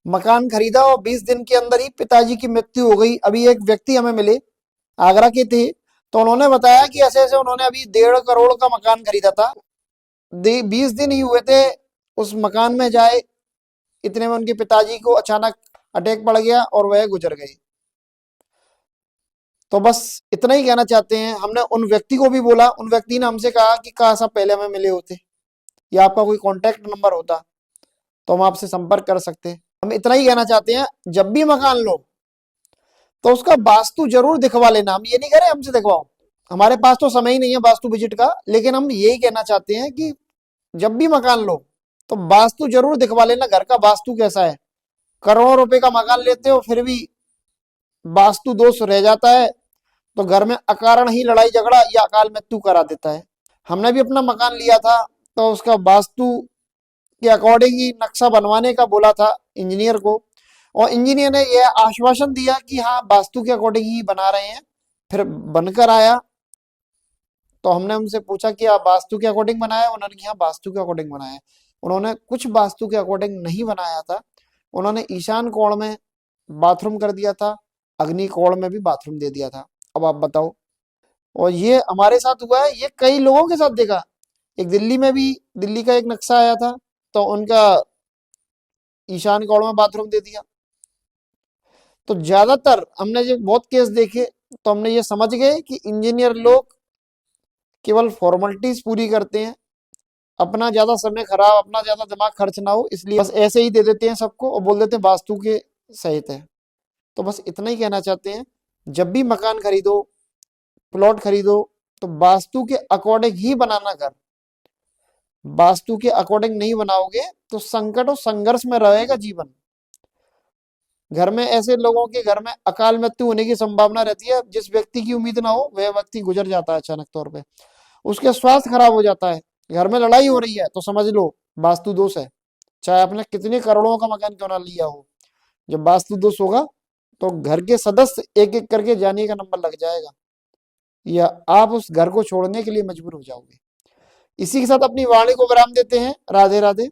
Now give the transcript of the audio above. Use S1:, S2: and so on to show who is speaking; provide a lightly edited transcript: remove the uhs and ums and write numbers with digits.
S1: मकान खरीदा और 20 दिन के अंदर ही पिताजी की मृत्यु हो गई। अभी एक व्यक्ति हमें मिले, आगरा के थे, तो उन्होंने बताया कि ऐसे ऐसे उन्होंने अभी 1.5 करोड़ का मकान खरीदा था, 20 दिन ही हुए थे उस मकान में जाए, इतने में उनके पिताजी को अचानक अटैक पड़ गया और वह गुजर गए। तो बस इतना ही कहना चाहते हैं। हमने उन व्यक्ति को भी बोला, उन व्यक्ति ने हमसे कहा कि काश आप पहले हमें मिले होते या आपका कोई कांटेक्ट नंबर होता तो हम आपसे संपर्क कर सकते। हम इतना ही कहना चाहते हैं, जब भी मकान लो तो उसका वास्तु जरूर दिखवा लेना। हम ये नहीं कह रहे हमसे दिखवाओ, हमारे पास तो समय ही नहीं है वास्तु विजिट का, लेकिन हम यही कहना चाहते हैं कि जब भी मकान लो तो वास्तु जरूर दिखवा लेना, घर का वास्तु कैसा है। करोड़ों रुपए का मकान लेते हो फिर भी वास्तु दोष रह जाता है तो घर में अकारण ही लड़ाई झगड़ा या अकाल मृत्यु करा देता है। हमने भी अपना मकान लिया था तो उसका वास्तु के अकॉर्डिंग ही नक्शा बनवाने का बोला था इंजीनियर को, और इंजीनियर ने यह आश्वासन दिया कि हाँ वास्तु के अकॉर्डिंग ही बना रहे हैं। फिर बनकर आया तो हमने उनसे पूछा कि आप वास्तु के अकॉर्डिंग बनाया? उन्होंने कहा वास्तु के अकॉर्डिंग बनाया। उन्होंने कुछ वास्तु के अकॉर्डिंग नहीं बनाया था, उन्होंने ईशान कोण में बाथरूम कर दिया था, अग्नि कोण में भी बाथरूम दे दिया था। अब आप बताओ। और ये हमारे साथ हुआ है, ये कई लोगों के साथ देखा। एक दिल्ली में भी, दिल्ली का एक नक्शा आया था तो उनका ईशान कोण में बाथरूम दे दिया। तो ज्यादातर हमने जो बहुत केस देखे तो हमने ये समझ गए कि इंजीनियर लोग केवल फॉर्मेलिटीज पूरी करते हैं, अपना ज्यादा समय खराब, अपना ज्यादा दिमाग खर्च ना हो इसलिए बस ऐसे ही दे देते हैं सबको और बोल देते हैं वास्तु के सहित है। तो बस इतना ही कहना चाहते हैं, जब भी मकान खरीदो, प्लॉट खरीदो तो वास्तु के अकॉर्डिंग ही बनाना घर। वास्तु के अकॉर्डिंग नहीं बनाओगे तो संकट और संघर्ष में रहेगा जीवन। घर में ऐसे लोगों के घर में अकाल मृत्यु होने की संभावना रहती है, जिस व्यक्ति की उम्मीद ना हो वह व्यक्ति गुजर जाता है अचानक तौर पे, उसके स्वास्थ्य खराब हो जाता है। घर में लड़ाई हो रही है तो समझ लो वास्तु दोष है, चाहे आपने कितने करोड़ों का मकान क्यों ना लिया हो। जब वास्तु दोष होगा तो घर के सदस्य एक एक करके जाने का नंबर लग जाएगा या आप उस घर को छोड़ने के लिए मजबूर हो जाओगे। इसी के साथ अपनी वाणी को विराम देते हैं। राधे राधे।